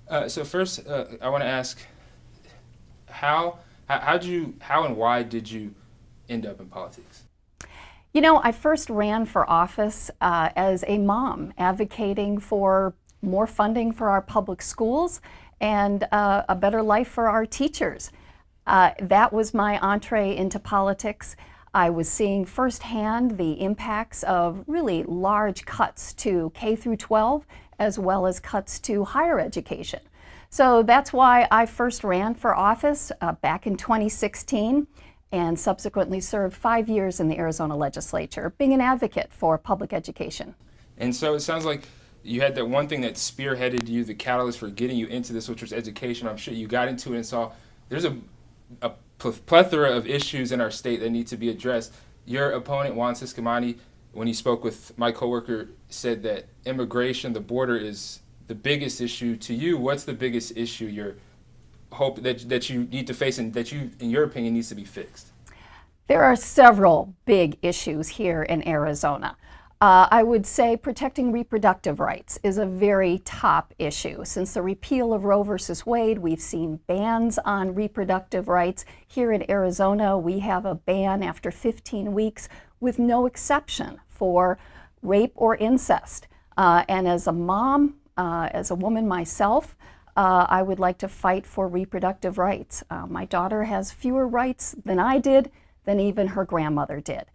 So first, I want to ask how and why did you end up in politics? You know, I first ran for office as a mom, advocating for more funding for our public schools and a better life for our teachers. That was my entree into politics. I was seeing firsthand the impacts of really large cuts to K through 12 as well as cuts to higher education. So that's why I first ran for office back in 2016 and subsequently served 5 years in the Arizona legislature, being an advocate for public education. And so it sounds like you had that one thing that spearheaded you, the catalyst for getting you into this, which was education. I'm sure you got into it and saw there's a plethora of issues in our state that need to be addressed. Your opponent, Juan Ciscomani, when he spoke with my coworker, said that immigration, the border, is the biggest issue to you. What's the biggest issue you're hope that you need to face and that you, in your opinion, needs to be fixed? There are several big issues here in Arizona. I would say protecting reproductive rights is a very top issue. Since the repeal of Roe versus Wade, we've seen bans on reproductive rights. Here in Arizona, we have a ban after 15 weeks with no exception for rape or incest. And as a mom, as a woman myself, I would like to fight for reproductive rights. My daughter has fewer rights than I did, than even her grandmother did.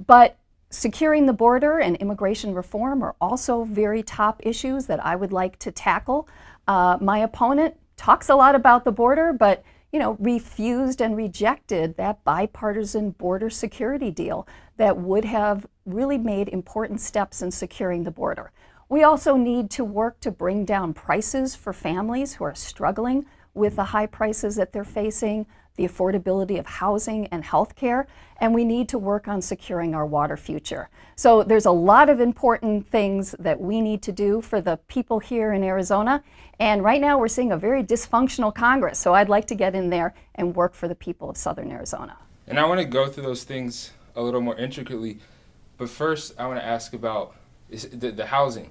But securing the border and immigration reform are also very top issues that I would like to tackle. My opponent talks a lot about the border, but refused and rejected that bipartisan border security deal that would have really made important steps in securing the border. We also need to work to bring down prices for families who are struggling with the high prices that they're facing, the affordability of housing and health care, and we need to work on securing our water future. So there's a lot of important things that we need to do for the people here in Arizona, and right now we're seeing a very dysfunctional Congress, so I'd like to get in there and work for the people of Southern Arizona. And I want to go through those things a little more intricately, but first I want to ask about the housing.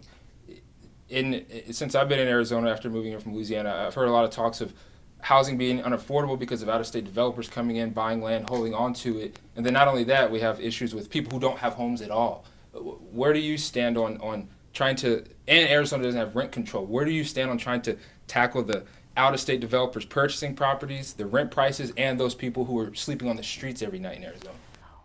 Since I've been in Arizona after moving here from Louisiana, I've heard a lot of talks of housing being unaffordable because of out-of-state developers coming in, buying land, holding on to it. And then not only that, we have issues with people who don't have homes at all. Where do you stand on trying to, and Arizona doesn't have rent control, where do you stand on trying to tackle the out-of-state developers purchasing properties, the rent prices, and those people who are sleeping on the streets every night in Arizona?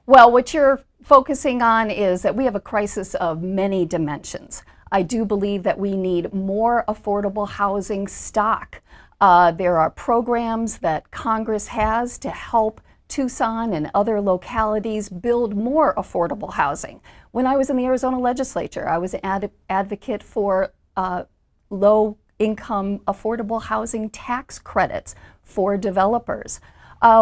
Well, what you're focusing on is that we have a crisis of many dimensions. I do believe that we need more affordable housing stock. There are programs that Congress has to help Tucson and other localities build more affordable housing. When I was in the Arizona legislature, I was an advocate for low-income affordable housing tax credits for developers.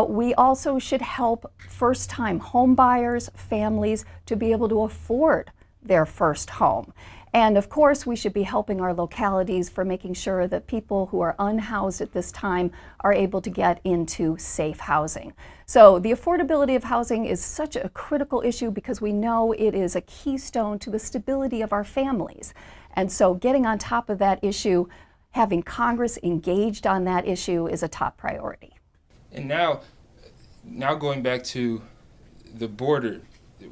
We also should help first-time home buyers, families, to be able to afford their first home. And of course, we should be helping our localities for making sure that people who are unhoused at this time are able to get into safe housing. So the affordability of housing is such a critical issue because we know it is a keystone to the stability of our families. And so getting on top of that issue, having Congress engaged on that issue is a top priority. And now going back to the border,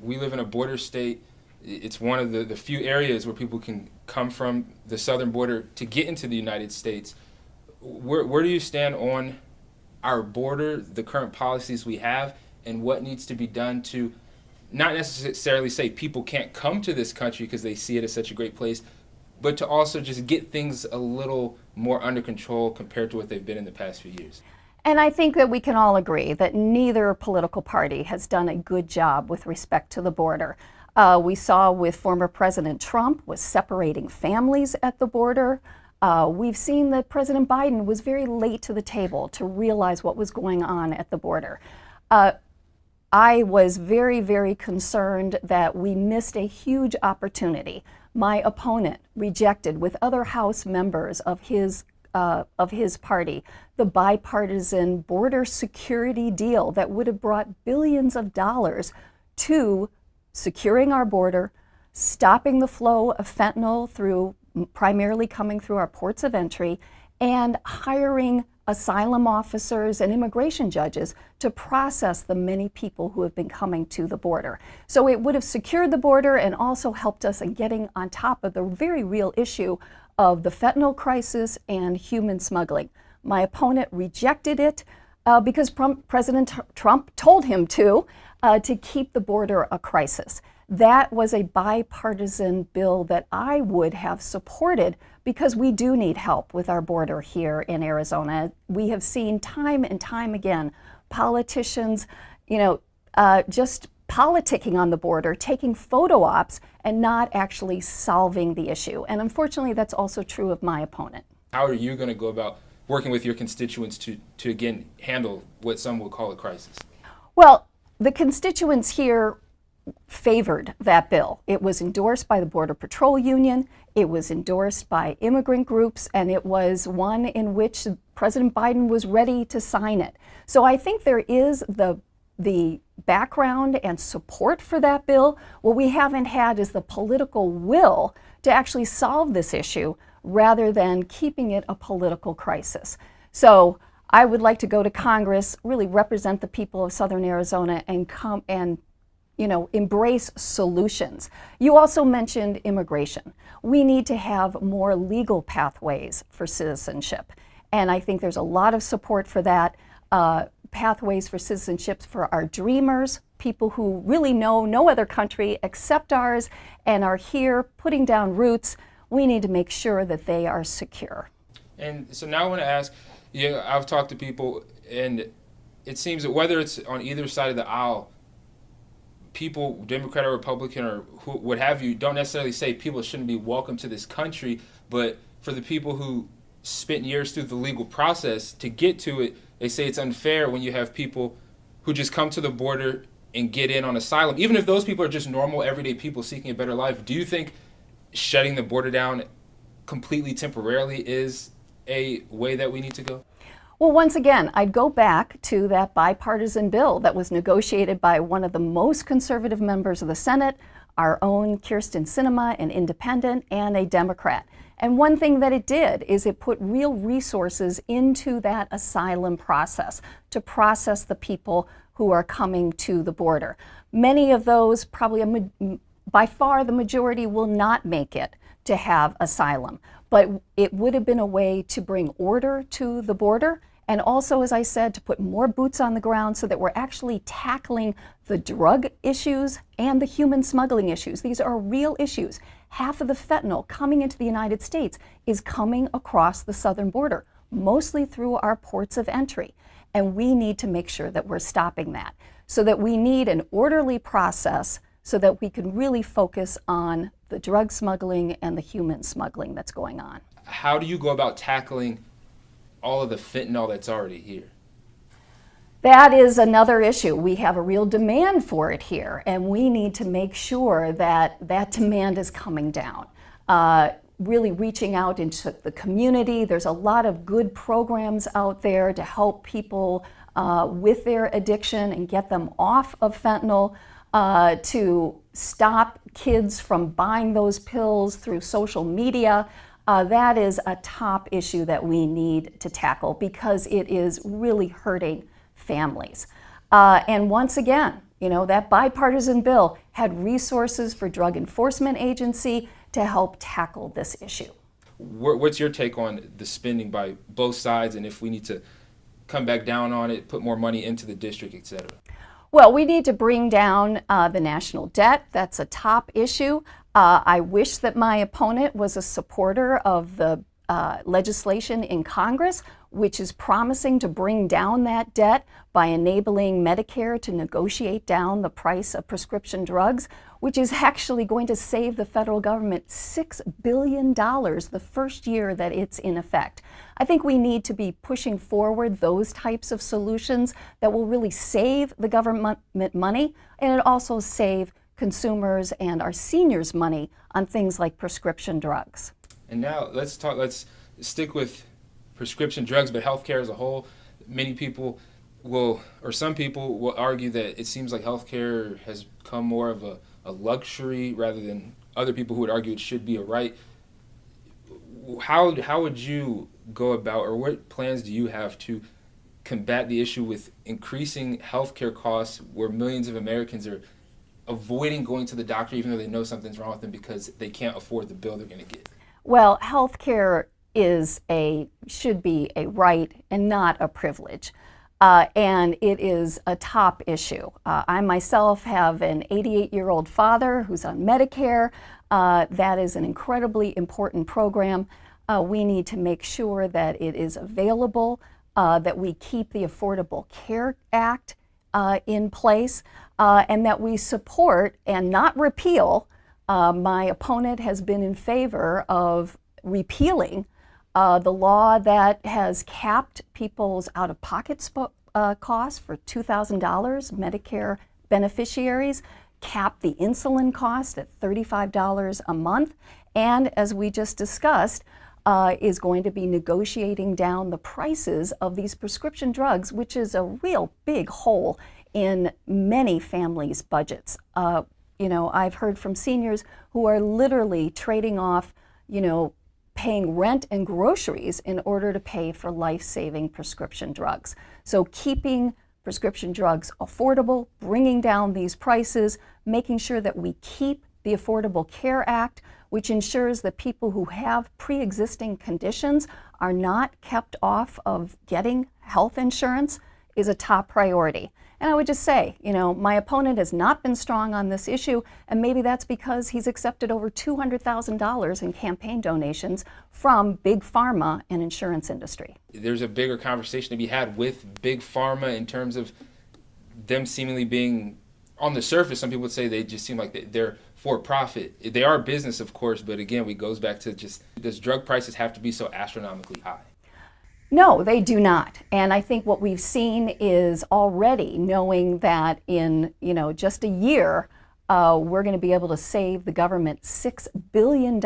we live in a border state. It's one of the few areas where people can come from the southern border to get into the United States. Where do you stand on our border, the current policies we have, and what needs to be done to not necessarily say people can't come to this country because they see it as such a great place, but to also just get things a little more under control compared to what they've been in the past few years? And I think that we can all agree that neither political party has done a good job with respect to the border. We saw with former President Trump was separating families at the border. We've seen that President Biden was very late to the table to realize what was going on at the border. I was very, very concerned that we missed a huge opportunity. My opponent rejected, with other House members of his party, the bipartisan border security deal that would have brought billions of dollars to securing our border, stopping the flow of fentanyl through primarily coming through our ports of entry, and hiring asylum officers and immigration judges to process the many people who have been coming to the border. So it would have secured the border and also helped us in getting on top of the very real issue of the fentanyl crisis and human smuggling. My opponent rejected it because President Trump told him to keep the border a crisis. That was a bipartisan bill that I would have supported because we do need help with our border here in Arizona. We have seen time and time again politicians, just politicking on the border, taking photo ops, and not actually solving the issue. And unfortunately, that's also true of my opponent. How are you going to go about working with your constituents to again, handle what some would call a crisis? Well, the constituents here favored that bill. It was endorsed by the Border Patrol Union, it was endorsed by immigrant groups, and it was one in which President Biden was ready to sign it. So I think there is the background and support for that bill. What we haven't had is the political will to actually solve this issue rather than keeping it a political crisis. So I would like to go to Congress, really represent the people of Southern Arizona, and come and embrace solutions. You also mentioned immigration. We need to have more legal pathways for citizenship. And I think there's a lot of support for that. Pathways for citizenship for our dreamers, people who really know no other country except ours and are here putting down roots. We need to make sure that they are secure. And so now I want to ask, I've talked to people, and it seems that whether it's on either side of the aisle, people, Democrat or Republican or what have you, don't necessarily say people shouldn't be welcome to this country, but for the people who spent years through the legal process to get to it, they say it's unfair when you have people who just come to the border and get in on asylum. Even if those people are just normal, everyday people seeking a better life, do you think shutting the border down completely temporarily is a way that we need to go? Well, once again, I'd go back to that bipartisan bill that was negotiated by one of the most conservative members of the Senate, our own Kyrsten Sinema, an independent, and a Democrat. And one thing that it did is it put real resources into that asylum process to process the people who are coming to the border. Many of those, probably by far the majority, will not make it to have asylum. But it would have been a way to bring order to the border, and also, as I said, to put more boots on the ground so that we're actually tackling the drug issues and the human smuggling issues. These are real issues. Half of the fentanyl coming into the United States is coming across the southern border, mostly through our ports of entry. And we need to make sure that we're stopping that. So that we need an orderly process so that we can really focus on the drug smuggling and the human smuggling that's going on. How do you go about tackling all of the fentanyl that's already here? That is another issue. We have a real demand for it here, and we need to make sure that that demand is coming down. Really reaching out into the community. There's a lot of good programs out there to help people with their addiction and get them off of fentanyl, to stop kids from buying those pills through social media. That is a top issue that we need to tackle because it is really hurting families. And once again, that bipartisan bill had resources for Drug Enforcement Agency to help tackle this issue. What's your take on the spending by both sides, and if we need to come back down on it, put more money into the district, et cetera? Well, we need to bring down the national debt. That's a top issue. I wish that my opponent was a supporter of the legislation in Congress, which is promising to bring down that debt by enabling Medicare to negotiate down the price of prescription drugs, which is actually going to save the federal government $6 billion the first year that it's in effect. I think we need to be pushing forward those types of solutions that will really save the government money, and it also save consumers and our seniors money on things like prescription drugs. And now let's stick with prescription drugs, but healthcare as a whole. Many people some people will argue that it seems like healthcare has become more of a luxury rather than other people who would argue it should be a right. How would you go about, or what plans do you have to combat the issue with increasing healthcare costs where millions of Americans are avoiding going to the doctor even though they know something's wrong with them because they can't afford the bill they're going to get? Well, health care should be a right and not a privilege. And it is a top issue. I myself have an 88-year-old father who's on Medicare. That is an incredibly important program. We need to make sure that it is available, that we keep the Affordable Care Act in place, and that we support and not repeal. My opponent has been in favor of repealing the law that has capped people's out-of-pocket costs for $2,000, Medicare beneficiaries, capped the insulin cost at $35 a month, and as we just discussed, is going to be negotiating down the prices of these prescription drugs, which is a real big hole in many families' budgets. You know, I've heard from seniors who are literally trading off, you know, paying rent and groceries in order to pay for life-saving prescription drugs. So keeping prescription drugs affordable, bringing down these prices, making sure that we keep the Affordable Care Act, which ensures that people who have pre-existing conditions are not kept off of getting health insurance, is a top priority. And I would just say, you know, my opponent has not been strong on this issue, and maybe that's because he's accepted over $200,000 in campaign donations from Big Pharma and insurance industry. There's a bigger conversation to be had with Big Pharma in terms of them seemingly being, on the surface, some people would say they just seem like they're for profit. They are business, of course, but again, it goes back to just, does drug prices have to be so astronomically high? No, they do not. And I think what we've seen is already knowing that in, you know, just a year, we're going to be able to save the government $6 billion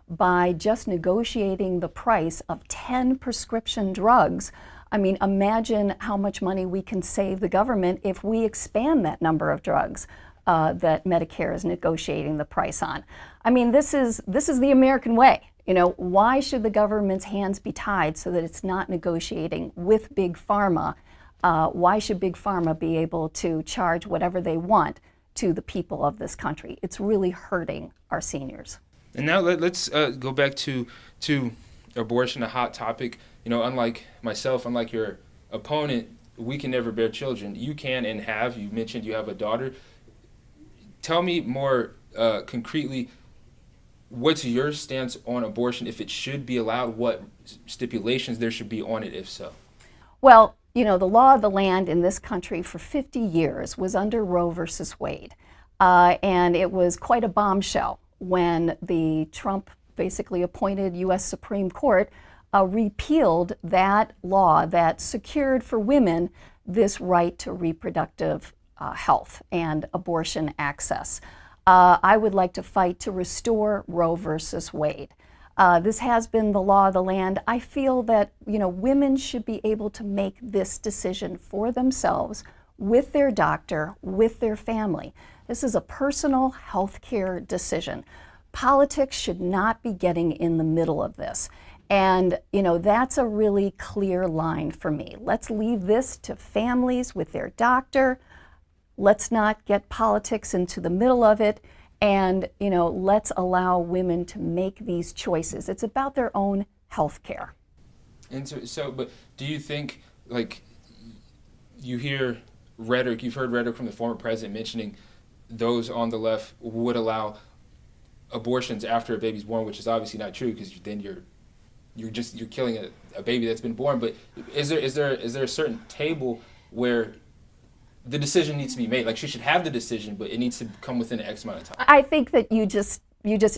by just negotiating the price of 10 prescription drugs. I mean, imagine how much money we can save the government if we expand that number of drugs that Medicare is negotiating the price on. I mean, this is the American way. You know, why should the government's hands be tied so that it's not negotiating with Big Pharma? Why should Big Pharma be able to charge whatever they want to the people of this country? It's really hurting our seniors. And now let's go back to abortion, a hot topic. You know, unlike myself, unlike your opponent, we can never bear children. You can and have. You mentioned you have a daughter. Tell me more concretely, what's your stance on abortion, if it should be allowed, what stipulations there should be on it, if so? Well, you know, the law of the land in this country for 50 years was under Roe versus Wade. And it was quite a bombshell when the Trump basically appointed U.S. Supreme Court repealed that law that secured for women this right to reproductive health and abortion access. I would like to fight to restore Roe versus Wade. This has been the law of the land. I feel that, you know, women should be able to make this decision for themselves, with their doctor, with their family. This is a personal health care decision. Politics should not be getting in the middle of this. And, you know, that's a really clear line for me. Let's leave this to families with their doctor. Let's not get politics into the middle of it, and, you know, let's allow women to make these choices. It's about their own health care. And so, but do you think, like, you hear rhetoric, you've heard rhetoric from the former president mentioning those on the left would allow abortions after a baby's born, which is obviously not true, because then you're killing a baby that's been born. But is there a certain table where the decision needs to be made? Like, she should have the decision, but it needs to come within X amount of time. I think that you just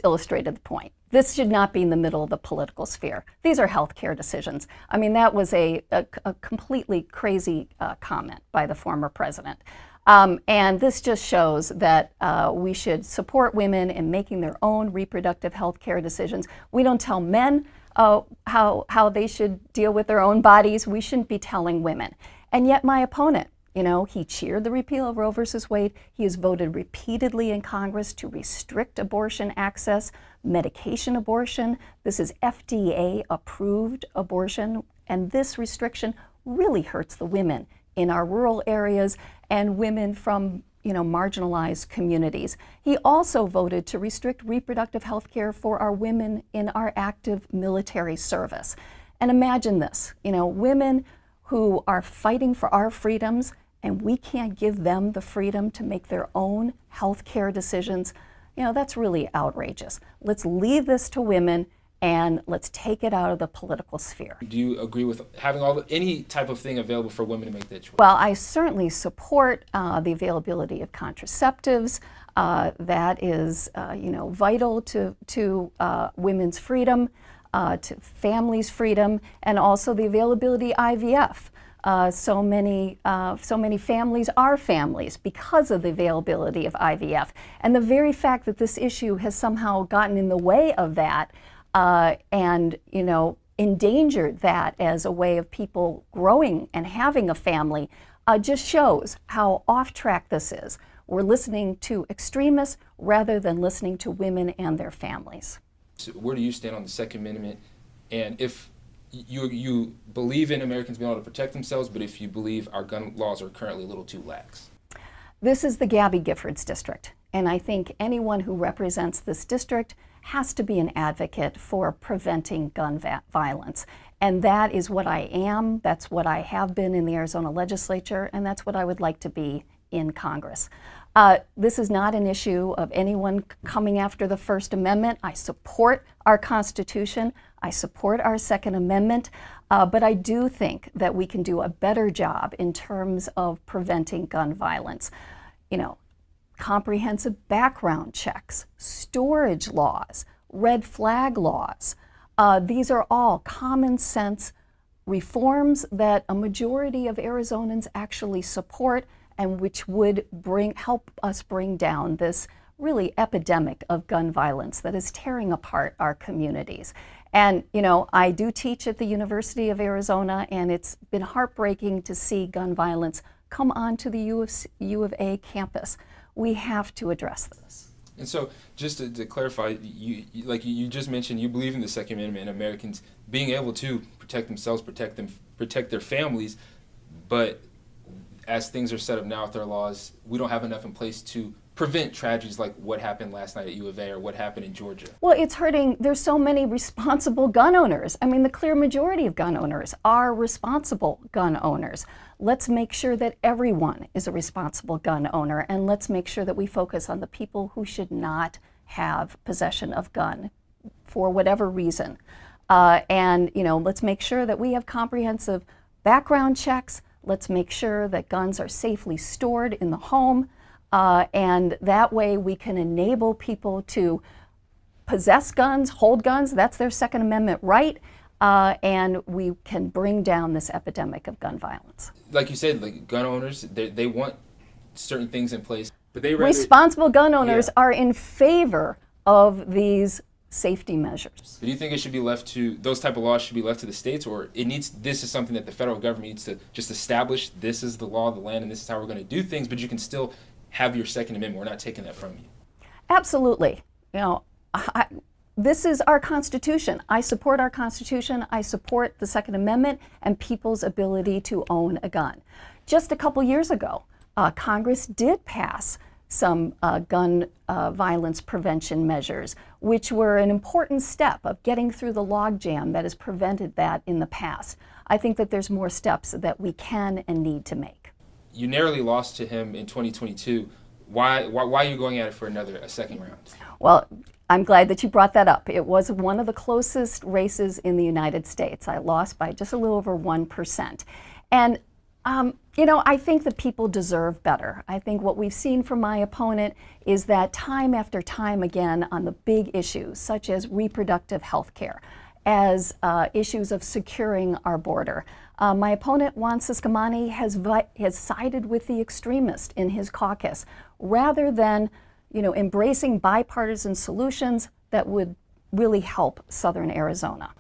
illustrated the point. This should not be in the middle of the political sphere. These are healthcare decisions. I mean, that was a completely crazy comment by the former president. And this just shows that we should support women in making their own reproductive health care decisions. We don't tell men how they should deal with their own bodies. We shouldn't be telling women. And yet my opponent You know, he cheered the repeal of Roe versus Wade. He has voted repeatedly in Congress to restrict abortion access, medication abortion. This is FDA-approved abortion, and this restriction really hurts the women in our rural areas and women from, you know, marginalized communities. He also voted to restrict reproductive health care for our women in our active military service. And imagine this, you know, women who are fighting for our freedoms, and we can't give them the freedom to make their own health care decisions. You know, that's really outrageous. Let's leave this to women and let's take it out of the political sphere. Do you agree with having any type of thing available for women to make that choice? Well, I certainly support the availability of contraceptives. That is, you know, vital to women's freedom, to families' freedom, and also the availability of IVF. So many families are families because of the availability of IVF. And the very fact that this issue has somehow gotten in the way of that and, you know, endangered that as a way of people growing and having a family just shows how off track this is. We're listening to extremists rather than listening to women and their families. So where do you stand on the Second Amendment? And if you believe in Americans being able to protect themselves, but if you believe our gun laws are currently a little too lax? This is the Gabby Giffords district, and I think anyone who represents this district has to be an advocate for preventing gun violence. And that is what I am, that's what I have been in the Arizona legislature, and that's what I would like to be in Congress. This is not an issue of anyone coming after the First Amendment. I support our Constitution, I support our Second Amendment, but I do think that we can do a better job in terms of preventing gun violence. You know, comprehensive background checks, storage laws, red flag laws. These are all common sense reforms that a majority of Arizonans actually support and which would help us bring down this really epidemic of gun violence that is tearing apart our communities. And, you know, I do teach at the University of Arizona, and it's been heartbreaking to see gun violence come onto the U of A campus. We have to address this. And so, just to clarify, you just mentioned, you believe in the Second Amendment and Americans being able to protect themselves, protect their families, but as things are set up now with our laws, we don't have enough in place to prevent tragedies like what happened last night at U of A or what happened in Georgia. Well, it's hurting. There's so many responsible gun owners. I mean, the clear majority of gun owners are responsible gun owners. Let's make sure that everyone is a responsible gun owner, and let's make sure that we focus on the people who should not have possession of gun for whatever reason. And, you know, let's make sure that we have comprehensive background checks. Let's make sure that guns are safely stored in the home. And that way we can enable people to possess guns, hold guns. That's their Second Amendment right. And we can bring down this epidemic of gun violence. Like you said, like gun owners, they want certain things in place, but responsible gun owners are in favor of these safety measures. Do you think it should be left to, those type of laws should be left to the states, or this is something that the federal government needs to just establish, this is the law of the land and this is how we're going to do things, but you can still have your Second Amendment. We're not taking that from you. Absolutely. You know, this is our Constitution. I support our Constitution. I support the Second Amendment and people's ability to own a gun. Just a couple years ago, Congress did pass some gun violence prevention measures, which were an important step of getting through the logjam that has prevented that in the past. I think that there's more steps that we can and need to make. You narrowly lost to him in 2022. Why are you going at it for a second round? Well, I'm glad that you brought that up. It was one of the closest races in the United States. I lost by just a little over 1%. And you know, I think that people deserve better. I think what we've seen from my opponent is that time after time again on the big issues, such as reproductive health care, as issues of securing our border. My opponent, Juan Ciscomani, has sided with the extremist in his caucus rather than, you know, embracing bipartisan solutions that would really help Southern Arizona.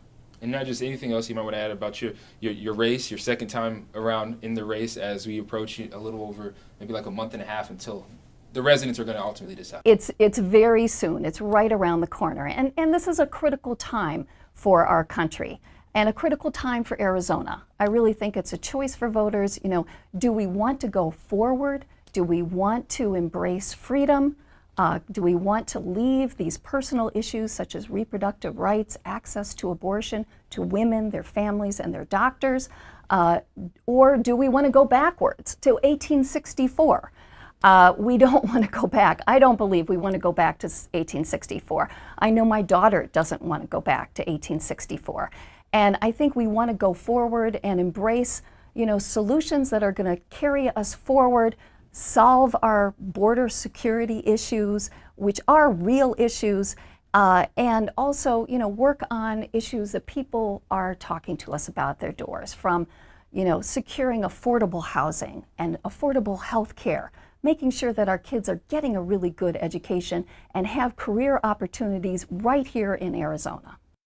And not just anything else you might want to add about your race, your second time around in the race as we approach a little over maybe like a month and a half until the residents are going to ultimately decide. It's very soon. It's right around the corner. And this is a critical time for our country and a critical time for Arizona. I really think it's a choice for voters. You know, do we want to go forward? Do we want to embrace freedom? Do we want to leave these personal issues such as reproductive rights, access to abortion to women, their families, and their doctors? Or do we want to go backwards to 1864? We don't want to go back. I don't believe we want to go back to 1864. I know my daughter doesn't want to go back to 1864. And I think we want to go forward and embrace, you know, solutions that are going to carry us forward, solve our border security issues, which are real issues, and also, you know, work on issues that people are talking to us about at their doors, from, you know, securing affordable housing and affordable health care, making sure that our kids are getting a really good education and have career opportunities right here in Arizona.